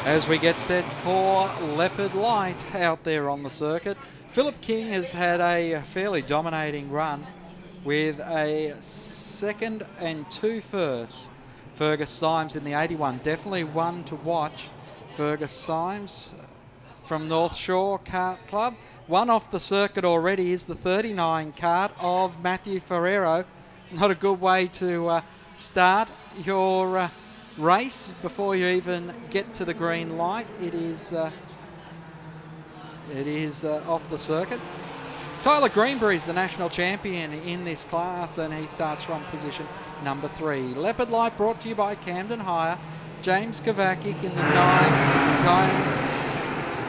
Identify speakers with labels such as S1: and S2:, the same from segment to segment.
S1: as we get set for Leopard Light out there on the circuit. Philip King has had a fairly dominating run with a second and 2 firsts. Fergus Symes in the 81, definitely one to watch. Fergus Symes from North Shore Kart Club. One off the circuit already is the 39 kart of Matthew Ferrero. Not a good way to start your race before you even get to the green light. It is off the circuit. Tyler Greenberry's the national champion in this class, and he starts from position number 3. Leopard Light brought to you by Camden Hire. James Kovacic in the 9.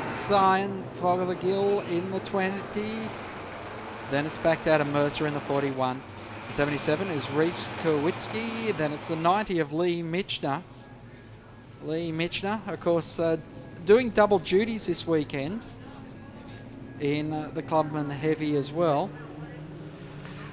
S1: Cyan Fothergill in the 20. Then it's back to Adam Mercer in the 41. The 77 is Reese Kowitsky. Then it's the 90 of Lee Michner. Lee Michner, of course, doing double duties this weekend in the Clubman Heavy as well.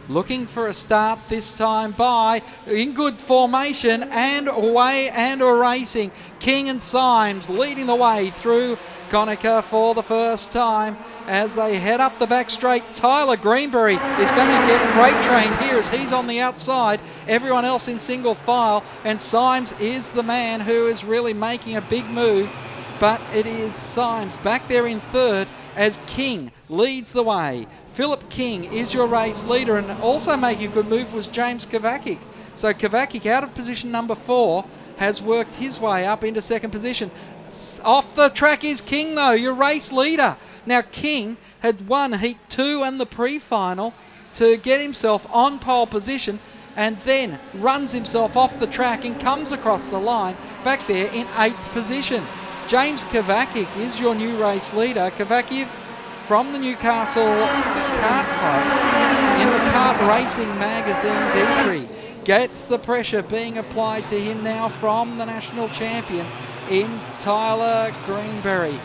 S1: Looking for a start this time by, in good formation, and away and racing. King and Symes leading the way through Conica for the first time as they head up the back straight. Tyler Greenberry is going to get freight train here as he's on the outside. Everyone else in single file, and Symes is the man who is really making a big move. But it is Symes back there in third as King leads the way. Philip King is your race leader, and also making a good move was James Kovacic. So Kovacic out of position number 4 has worked his way up into second position. Off the track is King though, your race leader. Now King had won Heat 2 and the pre-final to get himself on pole position, and then runs himself off the track and comes across the line back there in 8th position. James Kovacic is your new race leader. Kovacic from the Newcastle Kart Club in the Kart Racing Magazine's entry gets the pressure being applied to him now from the national champion in Tyler Greenberry.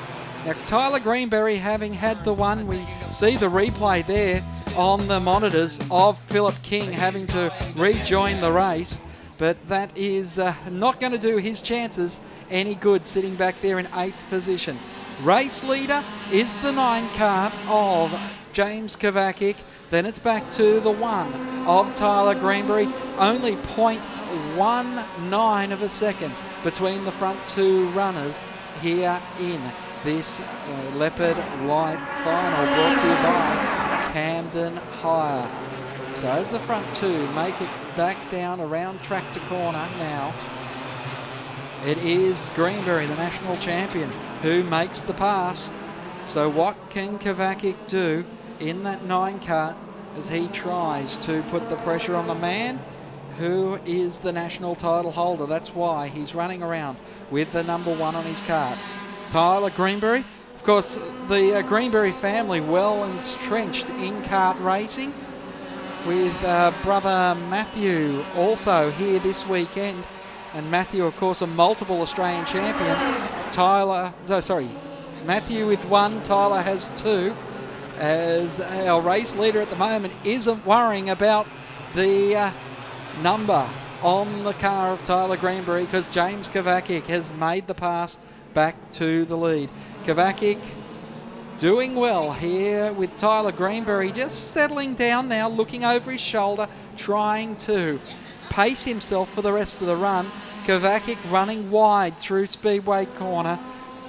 S1: Now Tyler Greenberry, having had the one, we see the replay there on the monitors of Philip King having to rejoin the race, but that is not going to do his chances any good, sitting back there in 8th position. Race leader is the 9 kart of James Kovacic. Then it's back to the 1 of Tyler Greenberry. Only 0.19 of a second between the front 2 runners here in this Leopard Light final, brought to you by Camden Hire. So as the front 2 make it back down around track to corner now, it is Greenberry, the national champion, who makes the pass. So what can Kovacic do in that 9 kart as he tries to put the pressure on the man who is the national title holder? That's why he's running around with the number 1 on his kart. Tyler Greenberry, of course, the Greenberry family well entrenched in kart racing, with brother Matthew also here this weekend. And Matthew, of course, a multiple Australian champion. Matthew with 1, Tyler has 2. As our race leader at the moment isn't worrying about the number on the car of Tyler Greenberry, because James Kovacic has made the pass back to the lead. Kovacic doing well here with Tyler Greenberry, just settling down now, looking over his shoulder, trying to pace himself for the rest of the run. Kovacic running wide through Speedway Corner,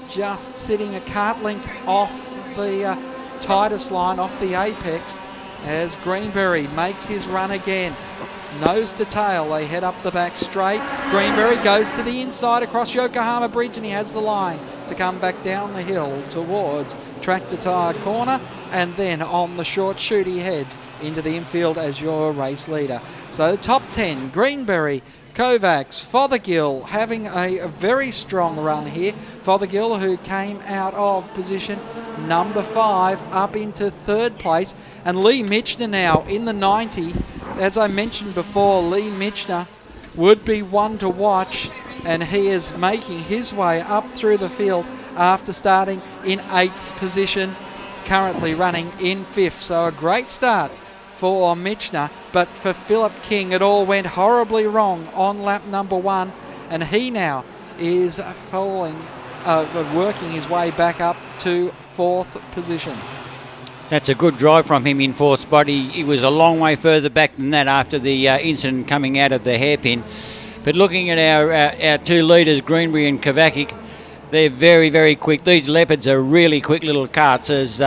S1: just sitting a kart length off the tightest line, off the apex, as Greenberry makes his run again. Nose to tail, they head up the back straight. Greenberry goes to the inside across Yokohama Bridge, and he has the line to come back down the hill towards Tractor Tyre Corner, and then on the short chute he heads into the infield as your race leader. So the top 10, Greenberry, Kovacs, Fothergill having a very strong run here. Fothergill, who came out of position number 5 up into 3rd place, and Lee Michner now in the 90. As I mentioned before, Lee Michner would be one to watch, and he is making his way up through the field after starting in 8th position, currently running in 5th. So a great start for Michner, but for Philip King it all went horribly wrong on lap number 1, and he now is falling working his way back up to 4th position.
S2: That's a good drive from him in 4th spot. He was a long way further back than that after the incident coming out of the hairpin. But looking at our 2 leaders, Greenbury and Kovacic, they're very, very quick. These Leopards are really quick little carts as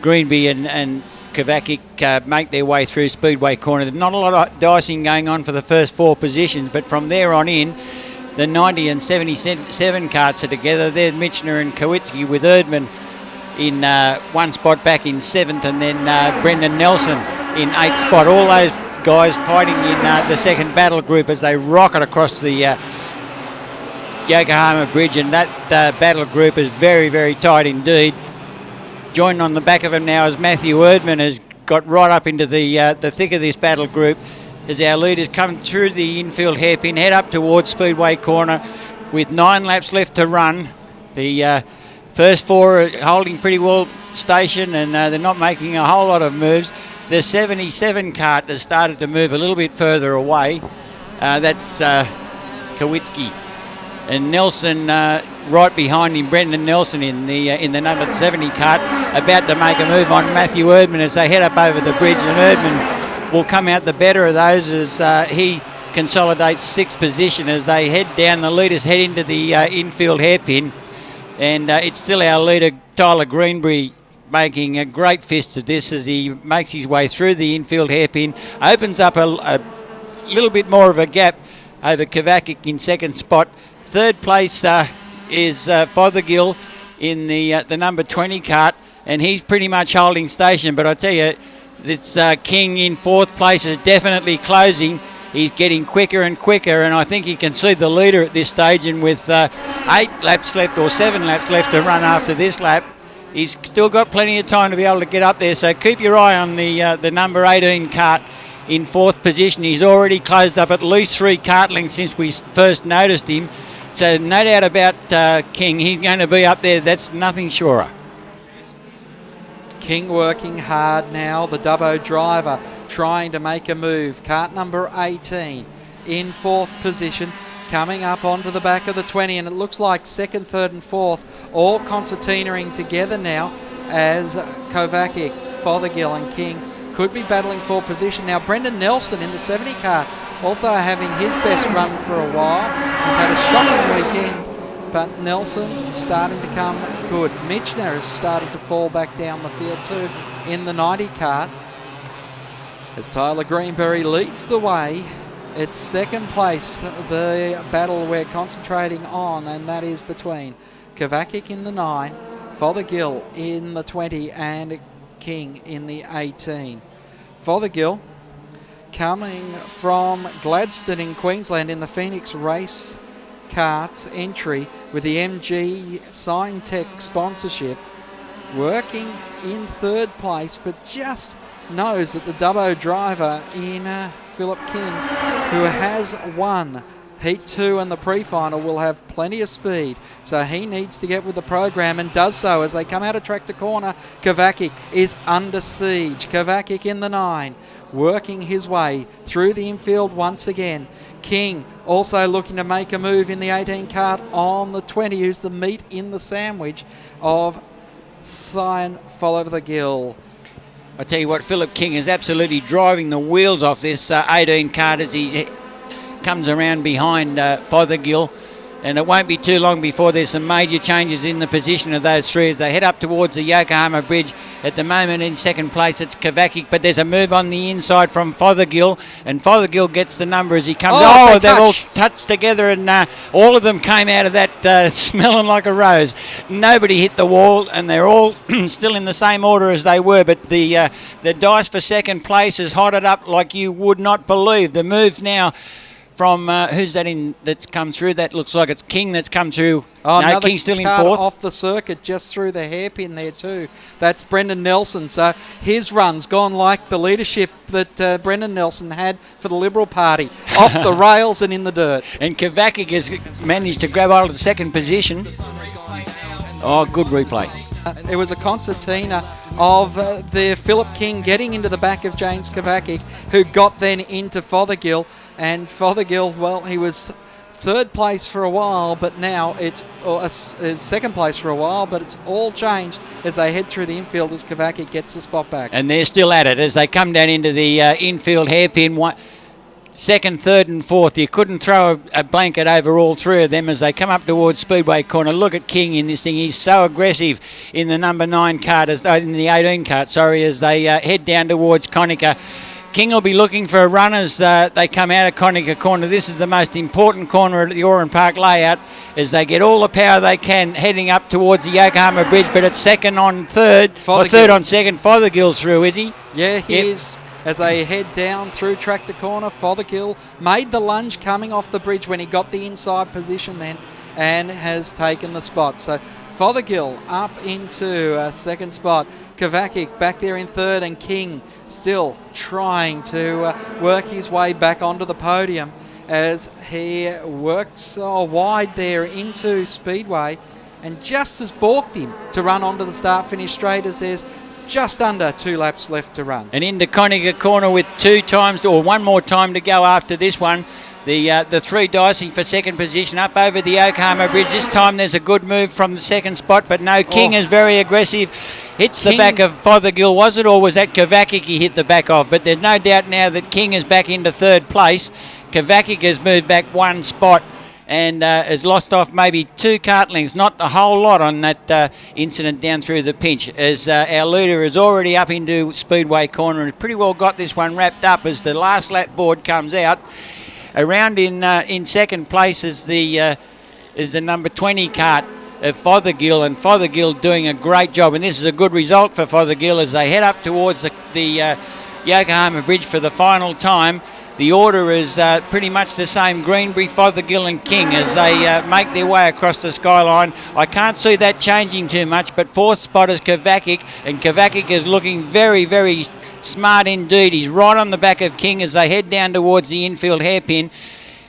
S2: Greenbury and Kovacic make their way through Speedway Corner. There's not a lot of dicing going on for the first 4 positions, but from there on in, the 90 and 77 carts are together. There's Michener and Kowitsky with Erdman in 1 spot back in 7th, and then Brendan Nelson in 8th spot. All those guys fighting in the second battle group as they rocket across the Yokohama Bridge, and that battle group is very, very tight indeed. Joined on the back of him now as Matthew Erdman has got right up into the thick of this battle group as our leaders come through the infield hairpin, head up towards Speedway Corner with 9 laps left to run. The first 4 are holding pretty well station, and they're not making a whole lot of moves. The 77 cart has started to move a little bit further away. That's Kowitsky. And Nelson right behind him, Brendan Nelson in the number 70 cart, about to make a move on Matthew Erdman as they head up over the bridge, and Erdman will come out the better of those as he consolidates 6th position as they head down. The leaders head into the infield hairpin, and it's still our leader Tyler Greenbury making a great fist of this as he makes his way through the infield hairpin, opens up a little bit more of a gap over Kovacic in 2nd spot. 3rd place is Fothergill in the number 20 cart, and he's pretty much holding station. But I tell you, it's King in 4th place is definitely closing. He's getting quicker and quicker, and I think he can see the leader at this stage. And with 8 laps left or 7 laps left to run after this lap, he's still got plenty of time to be able to get up there. So keep your eye on the number 18 cart in 4th position. He's already closed up at least 3 cart lengths since we first noticed him. So no doubt about King. He's going to be up there. That's nothing surer.
S1: King working hard now. The Dubbo driver trying to make a move. Cart number 18 in 4th position, coming up onto the back of the 20, and it looks like 2nd, 3rd and 4th all concertinaing together now as Kovacic, Fothergill and King could be battling for position. Now Brendan Nelson in the 70 cart also having his best run for a while. He's had a shocking weekend, but Nelson starting to come good. Michener has started to fall back down the field too in the 90 cart as Tyler Greenbury leads the way. It's 2nd place, the battle we're concentrating on, and that is between Kovacic in the 9, Fothergill in the 20 and King in the 18. Fothergill coming from Gladstone in Queensland in the Phoenix Race Karts entry with the MG Signtech sponsorship, working in 3rd place, but just knows that the Dubbo driver in Philip King, who has won Heat 2 and the pre-final, will have plenty of speed, so he needs to get with the program and does so as they come out of tractor corner. Kovacic is under siege. Kovacic in the 9, working his way through the infield once again. King also looking to make a move in the 18 cart on the 20, who's the meat in the sandwich of Fothergill.
S2: I tell you what, Philip King is absolutely driving the wheels off this 18 cart as he comes around behind Fothergill, and it won't be too long before there's some major changes in the position of those 3 as they head up towards the Yokohama Bridge. At the moment in 2nd place it's Kovacic, but there's a move on the inside from Fothergill, and Fothergill gets the number as he comes. They've all touched together, and all of them came out of that smelling like a rose. Nobody hit the wall, and they're all still in the same order as they were, but the dice for 2nd place is hotted up like you would not believe. The move now from who's that in that's come through? That looks like it's King that's come through.
S1: Oh,
S2: no, King's still in 4th.
S1: Off the circuit, just through the hairpin there too. That's Brendan Nelson. So his run's gone like the leadership that Brendan Nelson had for the Liberal Party, off the rails and in the dirt.
S2: And Kovacic has managed to grab hold of the 2nd position. Oh, good replay.
S1: It was a concertina of the Philip King getting into the back of James Kovacic, who got then into Fothergill. And Fothergill, well, he was third place for a while, but now it's second place for a while, but it's all changed as they head through the infield as Kovacic gets the spot back.
S2: And they're still at it as they come down into the infield hairpin. Second, third and fourth. You couldn't throw a blanket over all three of them as they come up towards Speedway Corner. Look at King in this thing. He's so aggressive in the number 9 cart, in the 18 cart, as they head down towards Conica. King will be looking for a run as they come out of Conica Corner. This is the most important corner at the Oran Park layout as they get all the power they can heading up towards the Yokohama Bridge, but it's second on third, or third on second. Fothergill's through, is he?
S1: Yeah, he is. As they head down through Tractor Corner, Fothergill made the lunge coming off the bridge when he got the inside position then and has taken the spot. So Fothergill up into second spot. Kovacic back there in third, and King still trying to work his way back onto the podium as he works wide there into Speedway and just has balked him to run onto the start-finish straight as there's just under 2 laps left to run.
S2: And into Conica Corner with 2 times or 1 more time to go after this one. The 3 dicing for second position up over the Yokohama Bridge. This time there's a good move from the second spot, but no, King is very aggressive. Hits the back of Fothergill, was it, or was that Kovacic he hit the back of? But there's no doubt now that King is back into third place. Kovacic has moved back 1 spot and has lost off maybe 2 cart lengths, not a whole lot on that incident down through the pinch, as our leader is already up into Speedway Corner and pretty well got this one wrapped up as the last lap board comes out. Around in second place is the number 20 cart of Fothergill, and Fothergill doing a great job, and this is a good result for Fothergill as they head up towards the Yokohama Bridge for the final time. The order is pretty much the same, Greenbury, Fothergill and King, as they make their way across the skyline. I can't see that changing too much, but fourth spot is Kovacic, and Kovacic is looking very, very smart indeed. He's right on the back of King as they head down towards the infield hairpin.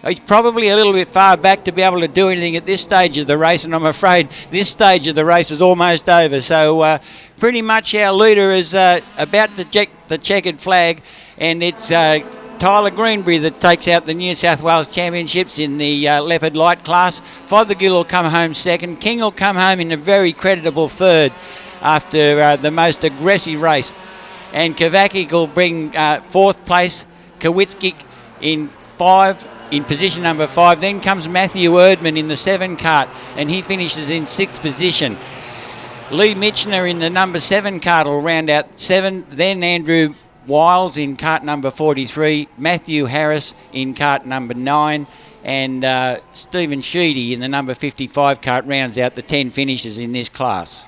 S2: He's probably a little bit far back to be able to do anything at this stage of the race, and I'm afraid this stage of the race is almost over. So pretty much our leader is about to check the checkered flag, and it's Tyler Greenbury that takes out the New South Wales Championships in the Leopard light class. Fothergill will come home second. King will come home in a very creditable third after the most aggressive race. And Kovacic will bring fourth place. Kowitzki in position number 5. Then comes Matthew Erdman in the 7 cart, and he finishes in 6th position. Lee Mitchner in the number 7 cart will round out 7. Then Andrew Wiles in cart number 43. Matthew Harris in cart number 9. And Stephen Sheedy in the number 55 cart rounds out the 10 finishes in this class.